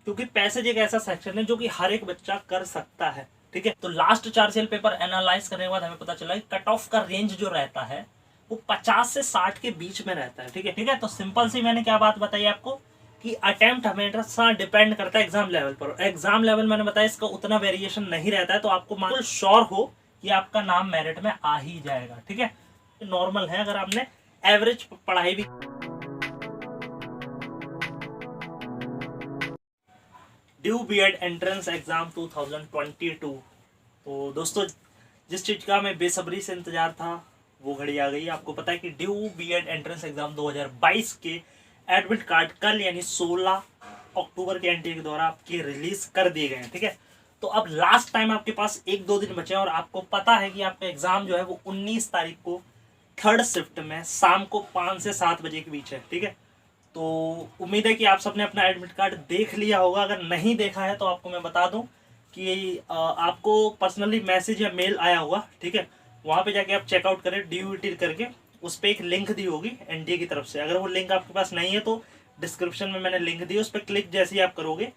क्योंकि पैसेज एक ऐसा सेक्शन है जो कि हर एक बच्चा कर सकता है। ठीक है, तो लास्ट 4 सेल पेपर एनालाइज करने के बाद हमें पता चला कि कट ऑफ का रेंज जो रहता है वो 50 से 60 के बीच में रहता है। ठीक है, ठीक है, तो सिंपल सी मैंने क्या बात बताई आपको कि अटेम्प्ट हमेशा डिपेंड करता है एग्जाम लेवल पर। एग्जाम लेवल मैंने बताया इसका उतना वेरिएशन नहीं रहता है, तो आपको बिल्कुल श्योर हो कि आपका नाम मेरिट में आ ही जाएगा। ठीक है, नॉर्मल है अगर आपने एवरेज पढ़ाई भी। DU BEd entrance exam 2022। तो दोस्तों जिस चीज का मैं बेसब्री से इंतजार था वो घड़ी आ गई। आपको पता है कि ड्यू बीएड एंट्रेंस एग्जाम 2022 के एडमिट कार्ड कल यानी 16 अक्टूबर के एनटीए के द्वारा आपके रिलीज कर दिए गए हैं। ठीक है, तो अब लास्ट टाइम आपके पास 1-2 दिन बचे हैं और आपको पता है कि आपका एग्जाम जो है वो 19 तारीख को थर्ड शिफ्ट में शाम को 5 से 7 बजे के बीच है। ठीक है, तो उम्मीद है कि आप सबने अपना एडमिट कार्ड देख लिया होगा। अगर नहीं देखा है तो आपको मैं बता दूं कि आपको पर्सनली मैसेज या मेल आया होगा। ठीक है, वहाँ पे जाके आप चेकआउट करें ड्यूटी करके, उस पर एक लिंक दी होगी एनटीए की तरफ से। अगर वो लिंक आपके पास नहीं है तो डिस्क्रिप्शन में मैंने लिंक दी, उस पर क्लिक जैसे ही आप करोगे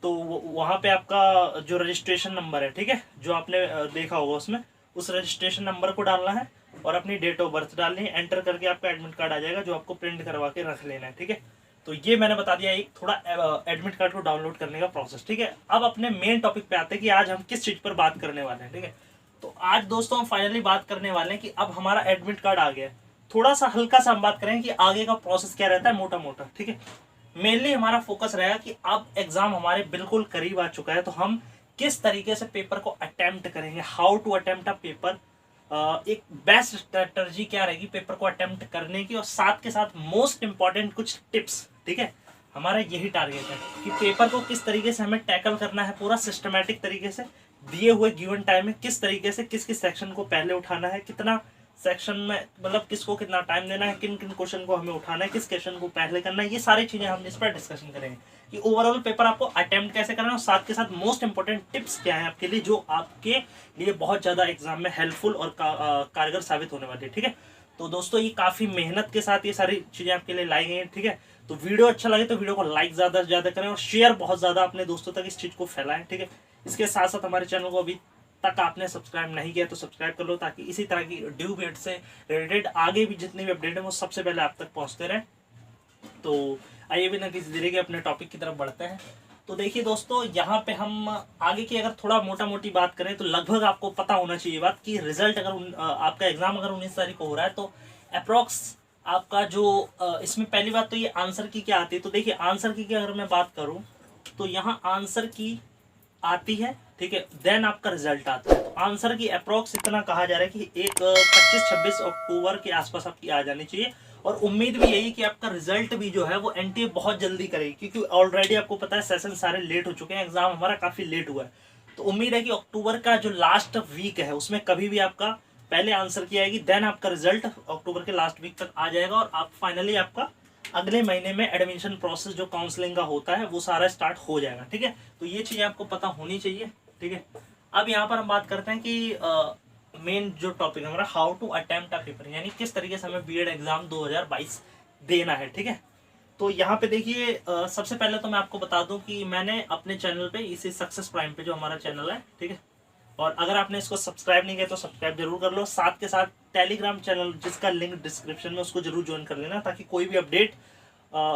तो वहाँ पे आपका जो रजिस्ट्रेशन नंबर है, ठीक है, जो आपने देखा होगा उसमें, उस रजिस्ट्रेशन नंबर को डालना है और अपनी डेट ऑफ बर्थ डालनी है। एंटर करके आपका एडमिट कार्ड आ जाएगा जो आपको प्रिंट करवा के रख लेना है। ठीक है, तो ये मैंने बता दिया एक थोड़ा एडमिट कार्ड को डाउनलोड करने का प्रोसेस। ठीक है, अब अपने मेन टॉपिक पे आते हैं कि आज हम किस चीज पर बात करने वाले हैं। ठीक है, तो आज दोस्तों हम फाइनली बात करने वाले हैं कि अब हमारा एडमिट कार्ड आ गया है। थोड़ा सा हल्का सा हम बात करें कि आगे का प्रोसेस क्या रहता है मोटा मोटा। ठीक है, मेनली हमारा फोकस रहेगा कि अब एग्जाम हमारे बिल्कुल करीब आ चुका है, तो हम किस तरीके से पेपर को अटेम्प्ट करेंगे, how to attempt a paper, एक बेस्ट स्ट्रेटर्जी क्या रहेगी पेपर को अटेम्प्ट करने की, और साथ के साथ मोस्ट इंपॉर्टेंट कुछ टिप्स। ठीक है, हमारा यही टारगेट है कि पेपर को किस तरीके से हमें टैकल करना है पूरा सिस्टमैटिक तरीके से, दिए हुए गिवन टाइम में किस तरीके से किस किस सेक्शन को पहले उठाना है, कितना सेक्शन में मतलब किसको कितना टाइम देना है, किन किन क्वेश्चन को हमें उठाना है, किस क्वेश्चन को पहले करना है, ये सारी चीजें हम इस पर डिस्कशन करेंगे कि ओवरऑल पेपर आपको अटेम्प्ट कैसे करना है, और साथ के साथ मोस्ट इंपॉर्टेंट टिप्स क्या है आपके लिए जो आपके लिए बहुत ज्यादा एग्जाम में हेल्पफुल और कारगर साबित होने वाली है। ठीक है, तो दोस्तों ये काफी मेहनत के साथ ये सारी चीजें आपके लिए लाई गई हैं। ठीक है, तो वीडियो अच्छा लगे तो वीडियो को लाइक ज्यादा से ज्यादा करें और शेयर बहुत ज्यादा अपने दोस्तों तक इस चीज को फैलाएं। ठीक है, इसके साथ साथ हमारे चैनल को अभी तक आपने सब्सक्राइब नहीं किया तो सब्सक्राइब कर लो, ताकि इसी तरह की ड्यू बीएड से रिलेटेड आगे भी जितनी भी अपडेट है वो सबसे पहले आप तक पहुंचते रहे। तो आइए बिना किसी देरी के अपने टॉपिक की तरफ बढ़ते हैं। तो देखिए दोस्तों, यहाँ पे हम आगे की अगर थोड़ा मोटा मोटी बात करें तो लगभग आपको पता होना चाहिए बात कि रिजल्ट अगर आपका एग्जाम अगर 19 तारीख को हो रहा है तो अप्रोक्स आपका जो इसमें पहली बात तो ये आंसर की क्या आती है। तो देखिए आंसर की अगर मैं बात करूं तो यहाँ आंसर की आती है। ठीक है, देन आपका रिजल्ट आता है। तो आंसर की अप्रोक्स इतना कहा जा रहा है कि एक 25-26 अक्टूबर के आसपास आपकी आ जानी चाहिए, और उम्मीद भी यही कि आपका रिजल्ट भी जो है वो एनटीए बहुत जल्दी करेगी, क्योंकि ऑलरेडी आपको पता है सेशन सारे लेट हो चुके हैं, एग्जाम हमारा काफी लेट हुआ है। तो उम्मीद है कि अक्टूबर का जो लास्ट वीक है उसमें कभी भी आपका पहले आंसर की आएगी, देन आपका रिजल्ट अक्टूबर के लास्ट वीक तक आ जाएगा, और आप फाइनली आपका अगले महीने में एडमिशन प्रोसेस जो काउंसलिंग का होता है वो सारा स्टार्ट हो जाएगा। ठीक है, तो ये चीजें आपको पता होनी चाहिए। ठीक है, अब यहाँ पर हम बात करते हैं कि मेन जो टॉपिक हमारा how to attempt a paper, यानी किस तरीके से हमें बीएड एग्जाम 2022 देना है। ठीक है, तो यहाँ पे देखिए सबसे पहले तो मैं आपको बता दूं कि मैंने अपने चैनल पे इसी सक्सेस प्राइम पे जो हमारा चैनल है, ठीक है, और अगर आपने इसको सब्सक्राइब नहीं किया तो सब्सक्राइब जरूर कर लो। साथ के साथ टेलीग्राम चैनल जिसका लिंक डिस्क्रिप्शन में, उसको जरूर ज्वाइन कर लेना, ताकि कोई भी अपडेट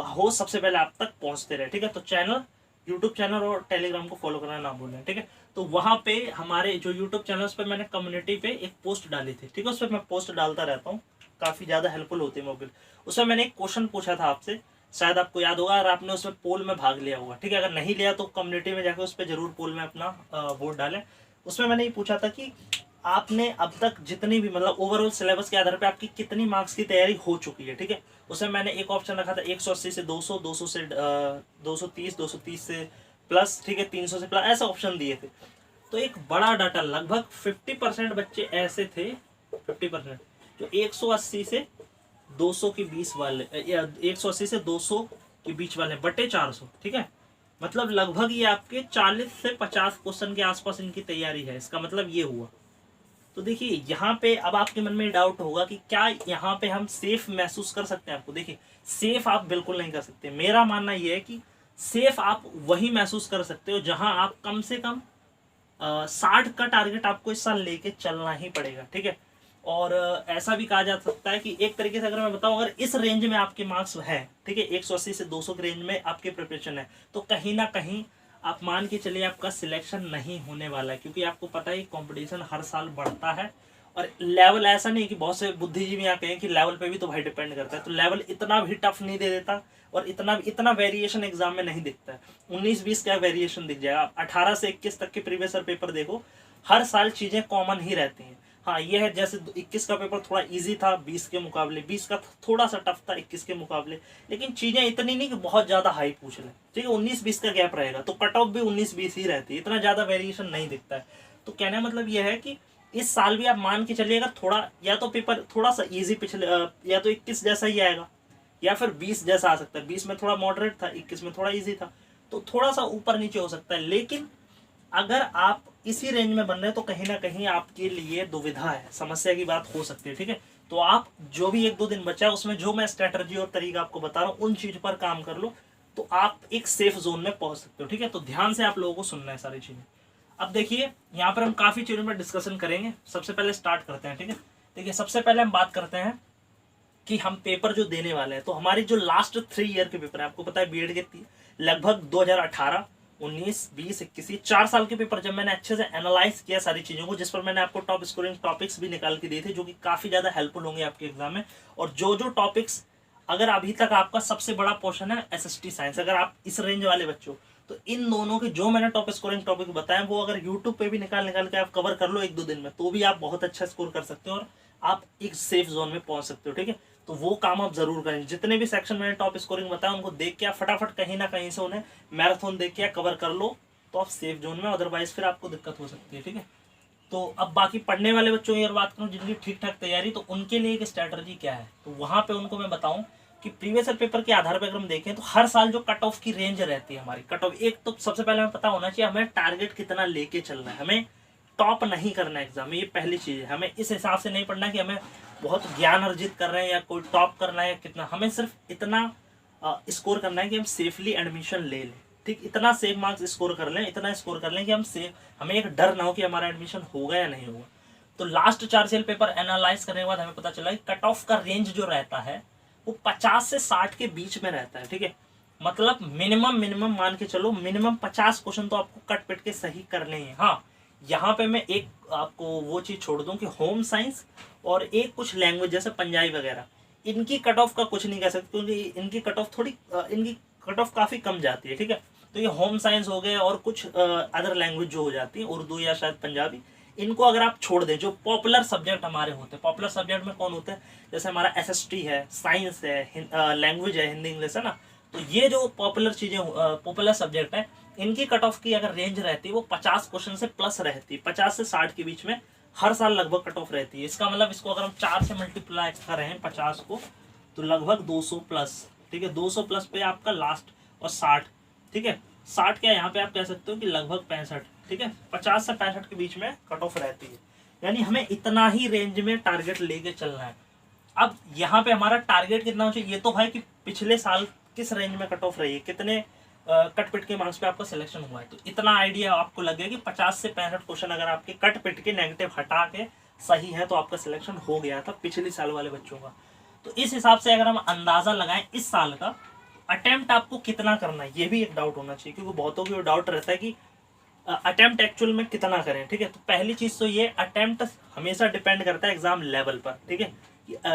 हो सबसे पहले आप तक पहुंचते रहे। ठीक है, तो चैनल, यूट्यूब चैनल और टेलीग्राम को फॉलो करना ना भूलें। ठीक है, तो वहां पे हमारे जो यूट्यूब चैनल पे मैंने कम्युनिटी पे एक पोस्ट डाली थी। ठीक है, उस पर मैं पोस्ट डालता रहता हूँ, काफी ज्यादा हेल्पफुल होती है मोबाइल। उसमें मैंने एक क्वेश्चन पूछा था आपसे, शायद आपको याद होगा, अगर आपने उसमें पोल में भाग लिया होगा। ठीक है, अगर नहीं लिया तो कम्युनिटी में जाकर उस पर जरूर पोल में अपना वोट डालें। उसमें मैंने ये पूछा था कि आपने अब तक जितनी भी मतलब ओवरऑल सिलेबस के आधार पे आपकी कितनी मार्क्स की तैयारी हो चुकी है। ठीक है, उसमें मैंने एक ऑप्शन रखा था 180 से 200, 200 से 230, 230 से प्लस, ठीक है, 300 से प्लस, ऐसा ऑप्शन दिए थे। तो एक बड़ा डाटा, लगभग 50% बच्चे ऐसे थे, 50% जो 180 से 200 के बीच वाले, 180 से 200 के बीच वाले बटे 400। ठीक है, मतलब लगभग ये आपके 40 से 50 क्वेश्चन के आसपास इनकी तैयारी है। इसका मतलब ये हुआ। तो देखिए यहाँ पे अब आपके मन में डाउट होगा कि क्या यहाँ पे हम सेफ महसूस कर सकते हैं। आपको देखिए सेफ आप बिल्कुल नहीं कर सकते। मेरा मानना यह है कि सेफ आप वही महसूस कर सकते हो जहां आप कम से कम 60 का टारगेट आपको इस साल लेके चलना ही पड़ेगा, ठीक है। और ऐसा भी कहा जा सकता है कि एक तरीके से अगर मैं बताऊं, अगर इस रेंज में आपके मार्क्स हैं, ठीक है, 180 से 200 के रेंज में आपकी प्रिपरेशन है, तो कहीं ना कहीं आप मान के चलिए आपका सिलेक्शन नहीं होने वाला है, क्योंकि आपको पता है कंपटीशन हर साल बढ़ता है। और लेवल ऐसा नहीं है कि बहुत से बुद्धिजीवी यहाँ कहें कि लेवल पे भी तो भाई डिपेंड करता है, तो लेवल इतना भी टफ नहीं दे देता और इतना वेरिएशन एग्जाम में नहीं दिखता है। 19-20 का वेरिएशन दिख जाएगा। आप 18 से 21 तक के प्रीवियस ईयर पेपर देखो, हर साल चीजें कॉमन ही रहती हैं। हाँ ये है, जैसे 21 का पेपर थोड़ा इजी था 20 के मुकाबले, 20 का थोड़ा सा टफ था 21 के मुकाबले, लेकिन चीजें इतनी नहीं कि बहुत ज्यादा हाई पूछ लें, ठीक है। 19-20 का गैप रहेगा तो कट ऑफ भी 19-20 ही रहती है, इतना ज्यादा वेरिएशन नहीं दिखता है। तो कहने का मतलब यह है कि इस साल भी आप मान के चलिएगा थोड़ा, या तो पेपर थोड़ा सा इजी पिछले या तो 21 जैसा ही आएगा, या फिर 20 जैसा आ सकता है। 20 में थोड़ा मॉडरेट था, 21 में थोड़ा इजी था, तो थोड़ा सा ऊपर नीचे हो सकता है। लेकिन अगर आप इसी रेंज में बन रहे हैं तो कहीं ना कहीं आपके लिए दुविधा है, समस्या की बात हो सकती है, ठीक है। तो आप जो भी 1-2 दिन बचा है उसमें जो मैं स्ट्रेटजी और तरीका आपको बता रहा हूँ उन चीज पर काम कर लो, तो आप एक सेफ जोन में पहुंच सकते हो, ठीक है। तो ध्यान से आप लोगों को सुनना है सारी चीजें। अब देखिए यहाँ पर हम काफी चीजों में डिस्कशन करेंगे। सबसे पहले स्टार्ट करते हैं, ठीक है। देखिए सबसे पहले हम बात करते हैं कि हम पेपर जो देने वाले हैं, तो हमारी जो लास्ट 3 ईयर के पेपर है, आपको पता है बीएड के लगभग 2018, 19, 20, 21 4 साल के पेपर जब मैंने अच्छे से एनालाइज किया सारी चीजों को, जिस पर मैंने आपको टॉप स्कोरिंग टॉपिक्स भी निकाल के दिए थे, जो कि काफी ज्यादा हेल्पफुल होंगे आपके एग्जाम में। और जो जो टॉपिक्स, अगर अभी तक आपका सबसे बड़ा पोर्शन है एसएसटी साइंस, अगर आप इस रेंज वाले बच्चों, तो इन दोनों के जो मैंने टॉप स्कोरिंग टॉपिक बताए वो अगर यूट्यूब पे भी निकाल के आप कवर कर लो 1-2 दिन में, तो भी आप बहुत अच्छा स्कोर कर सकते हो और आप एक सेफ जोन में पहुंच सकते हो, ठीक है। तो वो काम आप जरूर करें। जितने भी सेक्शन मैंने टॉप स्कोरिंग बताया उनको देख के आप फटाफट कहीं ना कहीं से उन्हें मैराथन देख के कवर कर लो, तो आप सेफ जोन में, अदरवाइज फिर आपको दिक्कत हो सकती है, ठीक है। तो अब बाकी पढ़ने वाले बच्चों की अगर बात करूँ जिनकी ठीक ठाक तैयारी, तो उनके लिए एक स्ट्रैटेजी क्या है, तो वहां पे उनको मैं बताऊं कि प्रीवियस ईयर पेपर के आधार पर अगर हम देखें तो हर साल जो कट ऑफ की रेंज रहती है हमारी, कट ऑफ एक तो सबसे पहले हमें पता होना चाहिए हमें टारगेट कितना लेके चलना है। हमें टॉप नहीं करना है एग्जाम में, ये पहली चीज है। हमें इस हिसाब से नहीं पढ़ना कि हमें बहुत ज्ञान अर्जित कर रहे हैं या कोई टॉप करना है या कितना, हमें सिर्फ इतना स्कोर करना है कि हम सेफली एडमिशन ले लें, ठीक। इतना सेफ मार्क्स स्कोर कर लें, इतना स्कोर कर लें कि हम सेफ, हमें एक डर ना हो कि हमारा एडमिशन होगा या नहीं होगा। तो लास्ट 4 सेल पेपर एनालाइज करने के बाद हमें पता चला कि कट ऑफ का रेंज जो रहता है वो 50 से 60 के बीच में रहता है, ठीक है। मतलब मिनिमम मान के चलो, मिनिमम 50 क्वेश्चन तो आपको कट पिट के सही करने हैं। हाँ यहाँ पे मैं एक आपको वो चीज छोड़ दूं कि होम साइंस और एक कुछ लैंग्वेज जैसे पंजाबी वगैरह, इनकी कट ऑफ का कुछ नहीं कह सकते क्योंकि इनकी कट ऑफ थोड़ी इनकी कट ऑफ काफी कम जाती है, ठीक है। तो ये होम साइंस हो गए और कुछ अदर लैंग्वेज जो हो जाती है, उर्दू या शायद पंजाबी, इनको अगर आप छोड़ दें, जो पॉपुलर सब्जेक्ट हमारे होते हैं, पॉपुलर सब्जेक्ट में कौन होते हैं, जैसे हमारा एसएसटी है, साइंस है, लैंग्वेज है, हिंदी इंग्लिश है ना, तो ये जो पॉपुलर चीजें, पॉपुलर सब्जेक्ट है, इनकी कट ऑफ की अगर रेंज रहती है वो 50 क्वेश्चन से प्लस रहती है, 50 से 60 के बीच में हर साल लगभग कट ऑफ रहती है। इसका मतलब इसको अगर हम 4 से मल्टीप्लाई करें 50 को, तो लगभग 200 प्लस, ठीक है। 200 प्लस पे आपका लास्ट, और 60, ठीक है, 60 क्या यहाँ पे आप कह सकते हो कि लगभग 65, ठीक है, 50 से 65 के बीच में कट ऑफ रहती है। यानी हमें इतना ही रेंज में टारगेट लेके चलना है। अब यहाँ पे हमारा टारगेट कितना हो चाहिए, ये तो है कि पिछले साल किस रेंज में कट ऑफ रही है, कितने कट पिट के मार्क्स पे आपका सिलेक्शन हुआ है, तो इतना आइडिया आपको लगेगा कि 50 से 65 क्वेश्चन अगर आपके कट पिट के नेगेटिव हटा के सही है तो आपका सिलेक्शन हो गया था पिछले साल वाले बच्चों का। तो इस हिसाब से अगर हम अंदाजा लगाएं इस साल का अटेम्प्ट आपको कितना करना है, ये भी एक डाउट होना चाहिए, क्योंकि बहुतों को डाउट रहता है कि अटेम्प्ट एक्चुअल में कितना करें, ठीक है। तो पहली चीज तो ये, अटेम्प्ट हमेशा डिपेंड करता है एग्जाम लेवल पर, ठीक है,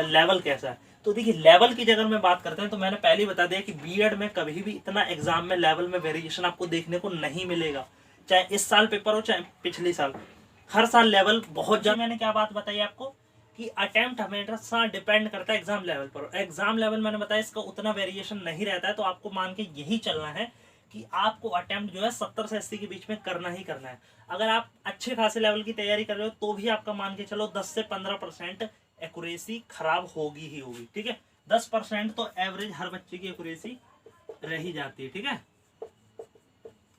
लेवल कैसा है। तो देखिए लेवल की जगह में बात करते हैं तो मैंने पहले ही बता दिया कि बीएड में कभी भी इतना एग्जाम में लेवल में वेरिएशन आपको देखने को नहीं मिलेगा, चाहे इस साल पेपर हो चाहे पिछले साल, हर साल लेवल बहुत ज्यादा। मैंने क्या बात बताई आपको कि अटेम्प्ट हमेशा डिपेंड करता है एग्जाम लेवल पर, एग्जाम लेवल मैंने बताया इसका उतना वेरिएशन नहीं रहता है, तो आपको मान के यही चलना है कि आपको अटेम्प्ट जो है 70 से 80 के बीच में करना ही करना है। अगर आप अच्छे खासे लेवल की तैयारी कर रहे हो तो भी आपका मान के चलो 10 से 15% एक्यूरेसी खराब होगी ही होगी, ठीक है। 10% तो एवरेज हर बच्चे की एक्यूरेसी रह ही जाती है, ठीक है,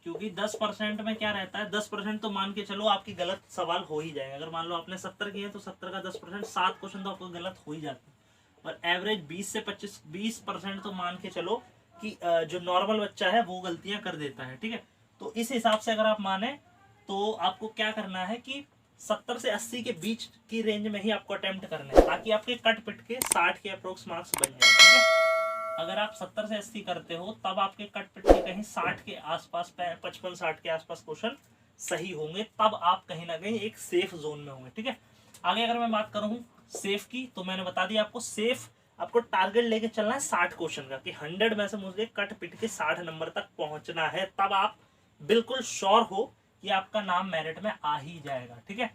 क्योंकि 10% में क्या रहता है, 10% तो मान के चलो आपकी गलत सवाल हो ही जाएगा। अगर मान लो आपने 70 किए तो 70 का 10%, 7 क्वेश्चन तो आपको गलत हो ही जाते हैं। और एवरेज 20 से 25 20% तो मान के चलो कि जो नॉर्मल बच्चा है वो गलतियां कर देता है, ठीक है। तो इस हिसाब से अगर आप माने तो आपको क्या करना है कि 70 से 80 के बीच की रेंज में ही आपको अटेम्प्ट करना है, ताकि आपके कट पिट के 60 के अप्रोक्स मार्क्स बन जाए, ठीक है। अगर आप 70 से 80 करते हो तब आपके कट पिट के कहीं 60 के आसपास, 55-60 के आसपास क्वेश्चन सही होंगे, तब आप कहीं ना कहीं एक सेफ जोन में होंगे, ठीक है। आगे अगर मैं बात करूँ सेफ की, तो मैंने बता दिया आपको सेफ आपको टारगेट लेके चलना है 60 क्वेश्चन का, कि 100 में से मुझे कट पिट के 60 नंबर तक पहुंचना है, तब आप बिल्कुल श्योर हो कि आपका नाम मेरिट में आ ही जाएगा, ठीक है।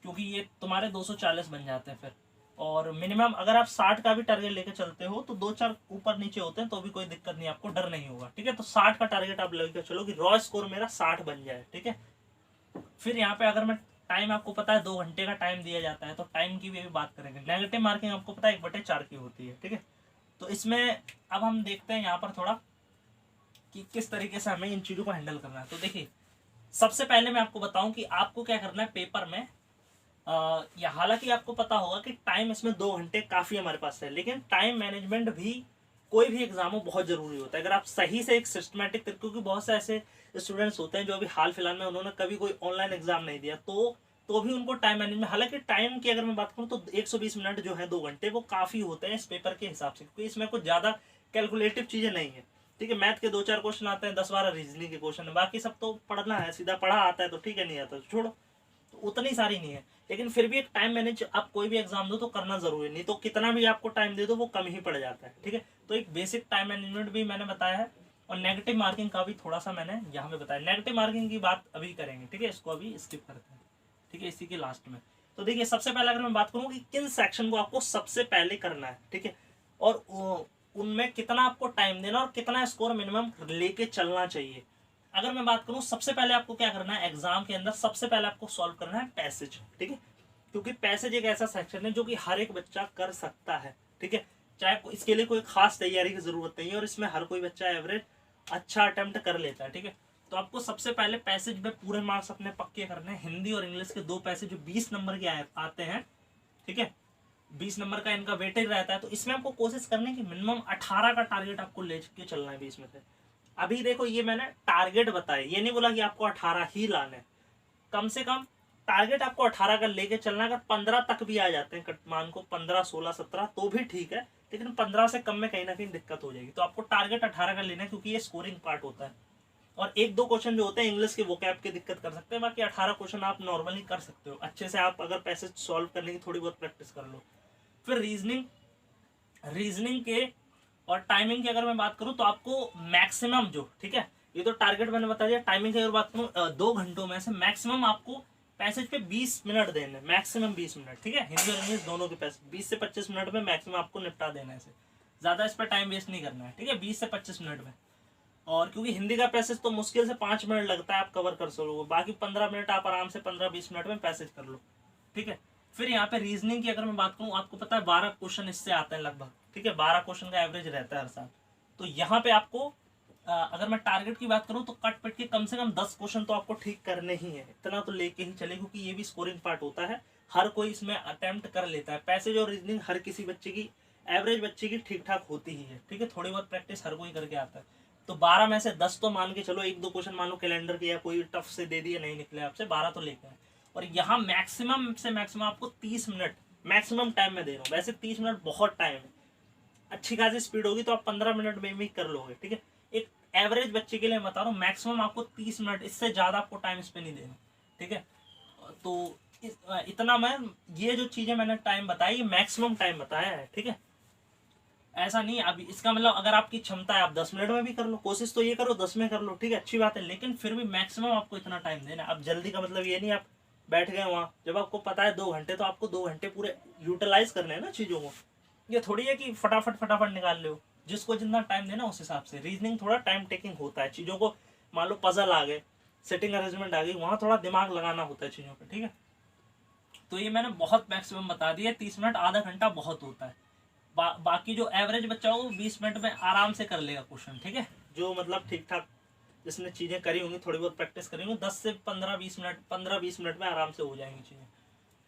क्योंकि ये तुम्हारे 240 बन जाते हैं फिर, और मिनिमम अगर आप 60 का भी टारगेट लेके चलते हो तो 2-4 ऊपर नीचे होते हैं तो भी कोई दिक्कत नहीं, आपको डर नहीं होगा, ठीक है। तो 60 का टारगेट आप लेके चलो कि रॉ स्कोर मेरा 60 बन जाए, ठीक है। फिर यहाँ पे अगर मैं टाइम, आपको पता है 2 घंटे का टाइम दिया जाता है, तो टाइम की भी बात करेंगे। नेगेटिव मार्किंग आपको पता है 1/4 की होती है, ठीक है। तो इसमें अब हम देखते हैं यहाँ पर थोड़ा कि किस तरीके से हमें इन चीज़ों को हैंडल करना है। तो देखिए, सबसे पहले मैं आपको बताऊं कि आपको क्या करना है पेपर में। या हालांकि आपको पता होगा कि टाइम इसमें 2 घंटे काफ़ी हमारे पास है, लेकिन टाइम मैनेजमेंट भी कोई भी एग्जाम हो बहुत ज़रूरी होता है। अगर आप सही से एक सिस्टमेटिक, क्योंकि बहुत से ऐसे स्टूडेंट्स होते हैं जो अभी हाल फिलहाल में उन्होंने कभी कोई ऑनलाइन एग्जाम नहीं दिया, तो भी उनको टाइम मैनेजमेंट, हालांकि टाइम की अगर मैं बात करूँ तो 120 मिनट जो है 2 घंटे वो काफ़ी होते हैं इस पेपर के हिसाब से, क्योंकि इसमें कुछ ज़्यादा कैलकुलेटिव चीज़ें नहीं है, ठीक है। मैथ के 2-4 क्वेश्चन आते हैं, 10-12 रीजनिंग के क्वेश्चन है, बाकी सब तो पढ़ना है, सीधा पढ़ा आता है तो ठीक है, नहीं आता तो छोड़ो, तो उतनी सारी नहीं है। लेकिन फिर भी एक टाइम मैनेज, आप कोई भी एग्जाम दो तो करना जरूरी है, नहीं तो कितना भी आपको टाइम दे दो वो कम ही पड़ जाता है, ठीक है। तो एक बेसिक टाइम मैनेजमेंट भी मैंने बताया है, और नेगेटिव मार्किंग का भी थोड़ा सा मैंने यहाँ पे बताया। नेगेटिव मार्किंग की बात अभी करेंगे, ठीक है, इसको अभी स्किप करते हैं, ठीक है, इसी के लास्ट में। तो देखिए, सबसे पहले अगर मैं बात करूँ कि किन सेक्शन को आपको सबसे पहले करना है, ठीक है, और उनमें कितना आपको टाइम देना और कितना स्कोर मिनिमम लेके चलना चाहिए। अगर मैं बात करूं, सबसे पहले आपको क्या करना है एग्जाम के अंदर, सबसे पहले आपको सॉल्व करना है पैसेज, ठीक है। क्योंकि पैसेज एक ऐसा सेक्शन है जो कि हर एक बच्चा कर सकता है, ठीक है। चाहे इसके लिए कोई खास तैयारी की जरूरत नहीं है, और इसमें हर कोई बच्चा एवरेज अच्छा अटेम्प्ट कर लेता है, ठीक है। तो आपको सबसे पहले पैसेज में पूरे मार्क्स अपने पक्के करने हैं। हिंदी और इंग्लिश के 2 पैसेज जो 20 नंबर के आते हैं, ठीक है, 20 नंबर का इनका वेटेज रहता है, तो इसमें आपको कोशिश करनी है कि मिनिमम 18 का टारगेट आपको लेके चलना है 20 में से। अभी देखो, ये मैंने टारगेट बताया, ये नहीं बोला कि आपको 18 ही लाने, कम से कम टारगेट आपको 18 का लेके चलना। अगर 15 तक भी आ जाते हैं, मान को 15, 16, 17 तो भी ठीक है, लेकिन 15 से कम में कहीं ना कहीं दिक्कत हो जाएगी। तो आपको टारगेट 18 का लेना है, क्योंकि ये स्कोरिंग पार्ट होता है, और 1-2 क्वेश्चन जो होते हैं इंग्लिश के वोकैब की दिक्कत कर सकते हैं, बाकी 18 क्वेश्चन आप नॉर्मली कर सकते हो अच्छे से। आप अगर पैसेज सॉल्व करने की थोड़ी बहुत प्रैक्टिस कर लो। फिर रीजनिंग के और टाइमिंग की अगर मैं बात करूं तो आपको मैक्सिमम जो, ठीक है, ये तो टारगेट मैंने बता दिया। टाइमिंग की अगर बात करूं 2 घंटों में से मैक्सिमम आपको पैसेज पे 20 मिनट देने, मैक्सिमम 20 मिनट, ठीक है। हिंदी और इंग्लिश दोनों के पैसेज 20 से 25 मिनट में मैक्सिमम आपको निपटा देना है, ज़्यादा इस पर टाइम वेस्ट नहीं करना है, ठीक है, 20 से 25 मिनट में। और क्योंकि हिंदी का पैसेज तो मुश्किल से 5 मिनट लगता है आप कवर कर सकोगे, बाकी 15 मिनट आप आराम से 15-20 मिनट में पैसेज कर लो, ठीक है। फिर यहाँ पे रीजनिंग की अगर मैं बात करूँ, आपको पता है 12 क्वेश्चन इससे आते हैं लगभग, ठीक है, 12 क्वेश्चन का एवरेज रहता है हर साल। तो यहाँ पे आपको अगर मैं टारगेट की बात करूँ तो कट पिट के कम से कम 10 क्वेश्चन तो आपको ठीक करने ही है, इतना तो लेके ही चले, क्योंकि ये भी स्कोरिंग पार्ट होता है, हर कोई इसमें अटेम्प्ट कर लेता है। पैसेज और रीजनिंग हर किसी बच्चे की, एवरेज बच्चे की ठीक ठाक होती ही है, ठीक है, थोड़ी बहुत प्रैक्टिस हर कोई करके आता है। तो 12 में से 10 तो मान के चलो, 1-2 क्वेश्चन मान लो कैलेंडर के या कोई टफ से दे दिए, नहीं निकले आपसे, 12 तो लेके आए। और यहाँ मैक्सिमम से मैक्सिमम आपको 30 मिनट मैक्सिमम टाइम में दे रहा हूँ। वैसे 30 मिनट बहुत टाइम है, अच्छी खासी स्पीड होगी तो आप 15 मिनट में भी कर लोगे, ठीक है। एक एवरेज बच्चे के लिए बता रहा हूँ, मैक्सिमम आपको 30 मिनट, इससे ज़्यादा आपको टाइम इस पर नहीं देना, ठीक है। तो इतना मैं, ये जो चीज़ें मैंने टाइम बताई, ये मैक्सिमम टाइम बताया है, ठीक है। ऐसा नहीं अभी इसका मतलब अगर आपकी क्षमता है आप 10 मिनट में भी कर लो, कोशिश तो ये करो 10 में कर लो, ठीक है, अच्छी बात है, लेकिन फिर भी मैक्सिमम आपको इतना टाइम देना। अब जल्दी का मतलब ये नहीं आप बैठ गए वहाँ, जब आपको पता है 2 घंटे, तो आपको 2 घंटे पूरे यूटिलाइज करने हैं ना चीज़ों को। ये थोड़ी है कि फटाफट फटाफट निकाल लो, जिसको जितना टाइम देना उस हिसाब से। रीजनिंग थोड़ा टाइम टेकिंग होता है, चीज़ों को मान लो पजल आ गए, सेटिंग अरेंजमेंट आ गई, वहाँ थोड़ा दिमाग लगाना होता है चीज़ों पर, ठीक है। तो ये मैंने बहुत मैक्सिमम बता दिया, 30 मिनट, आधा घंटा बहुत होता है। बाकी जो एवरेज बच्चा हो 20 मिनट में आराम से कर लेगा क्वेश्चन, ठीक है, जो मतलब ठीक ठाक जिसने चीज़ें करी होंगी, थोड़ी बहुत प्रैक्टिस करी होंगी, 10 से 15-20 मिनट, 15-20 मिनट में आराम से हो जाएंगी चीज़ें।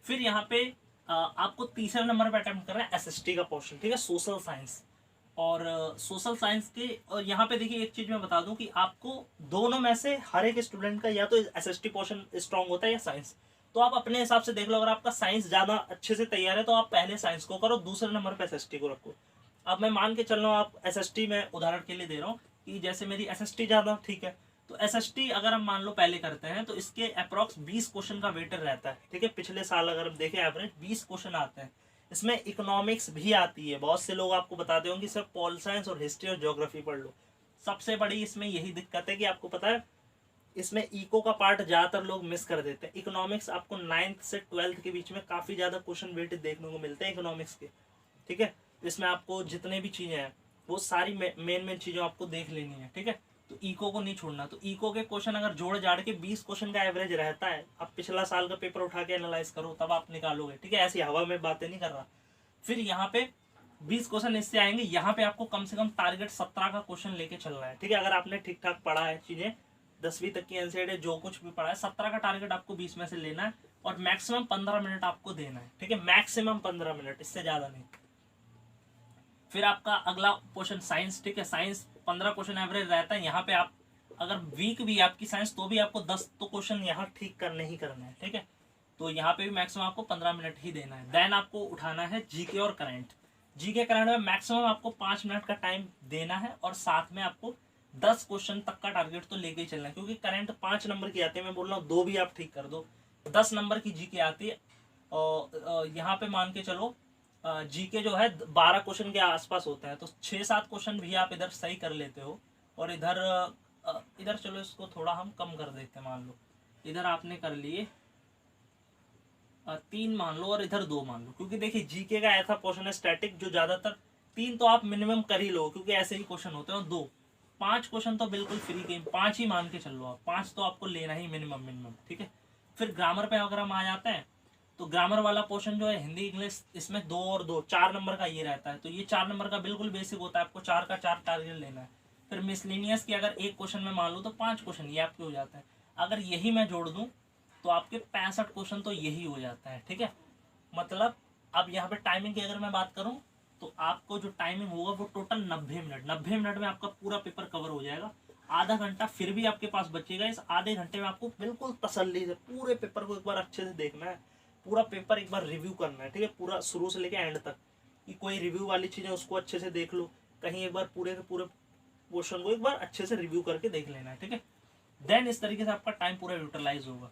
फिर यहाँ पे आपको तीसरे नंबर पर अटेम्प्ट करना है एसएसटी का पोर्शन, ठीक है, सोशल साइंस। और सोशल साइंस के। और यहाँ पे देखिए एक चीज मैं बता दूं कि आपको दोनों में से हर एक स्टूडेंट का या तो एसएसटी पोर्शन स्ट्रांग होता है या साइंस। तो आप अपने हिसाब से देख लो, अगर आपका साइंस ज्यादा अच्छे से तैयार है तो आप पहले साइंस को करो, दूसरे नंबर पे एसएसटी को रखो। अब मैं मान के चल रहा हूँ, आप एसएसटी में उदाहरण के लिए दे रहा हूँ कि जैसे मेरी एसएसटी ज्यादा ठीक है, तो एसएसटी अगर हम मान लो पहले करते हैं तो इसके अप्रॉक्स 20 क्वेश्चन का वेटेड रहता है। ठीक है, पिछले साल अगर हम देखें एवरेज 20 क्वेश्चन आते हैं। इसमें इकोनॉमिक्स भी आती है, बहुत से लोग आपको बताते होंगे सर पॉल साइंस और हिस्ट्री और ज्योग्राफी पढ़ लो। सबसे बड़ी इसमें यही दिक्कत है कि आपको पता है इसमें इको का पार्ट ज्यादातर लोग मिस कर देते हैं। इकोनॉमिक्स आपको 9th से 12th के बीच में काफी ज्यादा क्वेश्चन वेटेड देखने को मिलते हैं इकोनॉमिक्स के। ठीक है, इसमें आपको जितने भी चीजें हैं वो सारी मेन चीजों आपको देख लेनी है। ठीक है, तो इको को नहीं छोड़ना। तो इको के क्वेश्चन अगर जोड़ जाड़ के 20 क्वेश्चन का एवरेज रहता है, आप पिछला साल का पेपर उठा के एनालाइज करो तब आप निकालोगे। ठीक है, ऐसी हवा में बातें नहीं कर रहा। फिर यहाँ पे 20 क्वेश्चन इससे आएंगे, यहाँ पे आपको कम से कम टारगेट 17 का क्वेश्चन लेके चलना है। ठीक है, अगर आपने ठीक ठाक पढ़ा है चीजें, 10वीं तक की एनसीईआरटी जो कुछ भी पढ़ा है, 17 का टारगेट आपको 20 में से लेना है और मैक्सिमम 15 मिनट आपको देना है। ठीक है, मैक्सिमम 15 मिनट, इससे ज्यादा नहीं। फिर आपका अगला क्वेश्चन साइंस। ठीक है, साइंस 15 क्वेश्चन एवरेज रहता है। यहाँ पे आप अगर वीक भी आपकी साइंस तो भी आपको 10 तो क्वेश्चन यहाँ ठीक करने ही करना है। ठीक है, तो यहाँ पे भी मैक्सिमम आपको 15 मिनट ही देना है। देन आपको उठाना है जीके और करंट। जीके करंट में मैक्सिमम आपको 5 मिनट का टाइम देना है और साथ में आपको 10 क्वेश्चन तक का टारगेट तो लेके ही चलना है, क्योंकि करंट 5 नंबर की आती है। मैं बोल रहा हूँ 2 भी आप ठीक कर दो, 10 नंबर की जीके आती है। और यहाँ पे मान के चलो जीके जो है 12 क्वेश्चन के आसपास होता है, तो 6-7 क्वेश्चन भी आप इधर सही कर लेते हो। और इधर चलो इसको थोड़ा हम कम कर देते हैं। मान लो इधर आपने कर लिए 3 मान लो और इधर 2 मान लो, क्योंकि देखिए जीके का ऐसा पोर्शन है स्टैटिक जो ज्यादातर 3 तो आप मिनिमम कर ही लो, क्योंकि ऐसे ही क्वेश्चन होते हैं। और 5 क्वेश्चन तो बिल्कुल फ्री गेम, 5 ही मान के चल लो आप, 5 तो आपको लेना ही मिनिमम। ठीक है, फिर ग्रामर पे अगर हम आ जाते हैं तो ग्रामर वाला पोर्शन जो है हिंदी इंग्लिश, इसमें 2 और 2 4 नंबर का ये रहता है। तो ये 4 नंबर का बिल्कुल बेसिक होता है, आपको 4 का 4 टारगेट लेना है। फिर मिसलिनियस की अगर एक क्वेश्चन में मान लो तो 5 क्वेश्चन ये आपके हो जाता है। अगर यही मैं जोड़ दूं तो आपके 65 क्वेश्चन तो यही हो जाता है। ठीक है, मतलब अब यहाँ पे टाइमिंग की अगर मैं बात करूं तो आपको जो टाइमिंग होगा वो टोटल 90 मिनट। 90 मिनट में आपका पूरा पेपर कवर हो जाएगा। आधा घंटा फिर भी आपके पास बचेगा। इस आधे घंटे में आपको बिल्कुल तसल्ली से पूरे पेपर को एक बार अच्छे से देखना है, पूरा पेपर एक बार रिव्यू करना है। ठीक है, पूरा शुरू से लेकर एंड तक कि कोई रिव्यू वाली चीजें उसको अच्छे से देख लो, कहीं एक बार पूरे के पूरे क्वेश्चन को एक बार अच्छे से रिव्यू करके देख लेना है। ठीक है, देन इस तरीके से आपका टाइम पूरा यूटिलाइज होगा।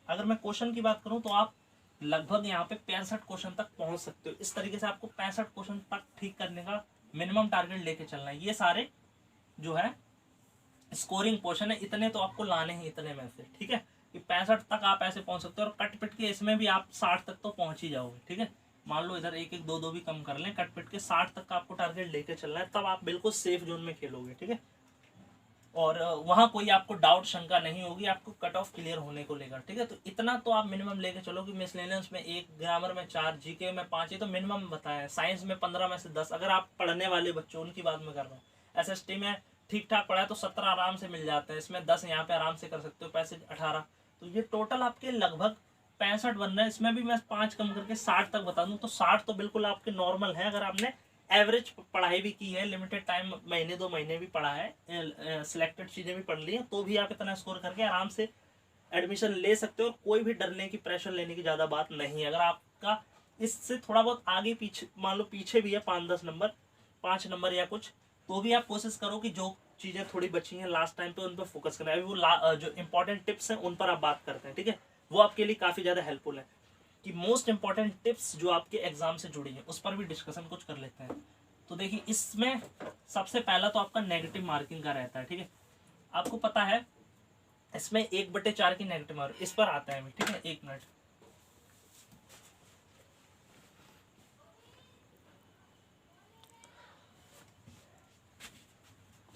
अगर मैं क्वेश्चन की बात करूं तो आप लगभग यहाँ पे 65 क्वेश्चन तक पहुंच सकते हो। इस तरीके से आपको 65 क्वेश्चन तक ठीक करने का मिनिमम टारगेट लेके चलना है। ये सारे जो है स्कोरिंग पोर्शन है, इतने तो आपको लाने ही इतने में से। ठीक है, कि 65 तक आप ऐसे पहुंच सकते हो और कट पिट के इसमें भी आप 60 तक तो पहुंच ही जाओगे। ठीक है, मान लो इधर 1-1 2-2 भी कम कर लें, कट पिट के 60 तक का आपको टारगेट लेके चलना है, तब आप बिल्कुल सेफ जोन में खेलोगे। ठीक है, और वहां कोई आपको डाउट शंका नहीं होगी आपको कट ऑफ क्लियर होने को लेकर। ठीक है, तो इतना तो आप मिनिमम लेके चलो कि मिसलेनियस में 1, ग्रामर में 4, जीके में 5, ये तो मिनिमम बताया। साइंस में 15 में से 10, अगर आप पढ़ने वाले बच्चों उनकी बात में कर रहा हूँ। एसएसटी में ठीक ठाक पढ़ा है तो 17 आराम से मिल जाते हैं, इसमें 10 यहाँ पे आराम से कर सकते हो, पैसे 18। तो ये टोटल आपके लगभग 65 बन रहे हैं। इसमें भी मैं 5 कम करके 60 तक बता दूं तो 60 तो बिल्कुल आपके नॉर्मल है। अगर आपने एवरेज पढ़ाई भी की है, लिमिटेड टाइम महीने 2 महीने भी पढ़ा है, सिलेक्टेड चीजें भी पढ़ ली है, तो भी आप इतना स्कोर करके आराम से एडमिशन ले सकते हो। कोई भी डरने की, प्रेशर लेने की ज्यादा बात नहीं है। अगर आपका इससे थोड़ा बहुत आगे पीछे, मान लो पीछे भी है 5-10 नंबर, 5 नंबर या कुछ, तो भी आप कोशिश करो कि जो चीजें थोड़ी बची हैं लास्ट टाइम पे उन पर फोकस करना है। अभी वो जो इंपॉर्टेंट टिप्स हैं उन पर आप बात करते हैं। ठीक है, वो आपके लिए काफी ज्यादा हेल्पफुल है कि मोस्ट इंपॉर्टेंट टिप्स जो आपके एग्जाम से जुड़ी है उस पर भी डिस्कशन कुछ कर लेते हैं। तो देखिए इसमें सबसे पहला तो आपका नेगेटिव मार्किंग का रहता है। ठीक है, आपको पता है इसमें 1/4 की नेगेटिव मार्क इस पर आता है। ठीक है, 1 मिनट।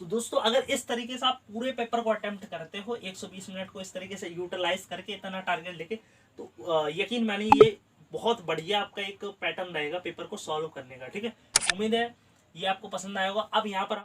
तो दोस्तों अगर इस तरीके से आप पूरे पेपर को अटेम्प्ट करते हो 120 मिनट को इस तरीके से यूटिलाइज करके इतना टारगेट लेके, तो यकीन मानिए ये बहुत बढ़िया आपका एक पैटर्न रहेगा पेपर को सॉल्व करने का। ठीक है, उम्मीद है ये आपको पसंद आएगा। अब यहाँ पर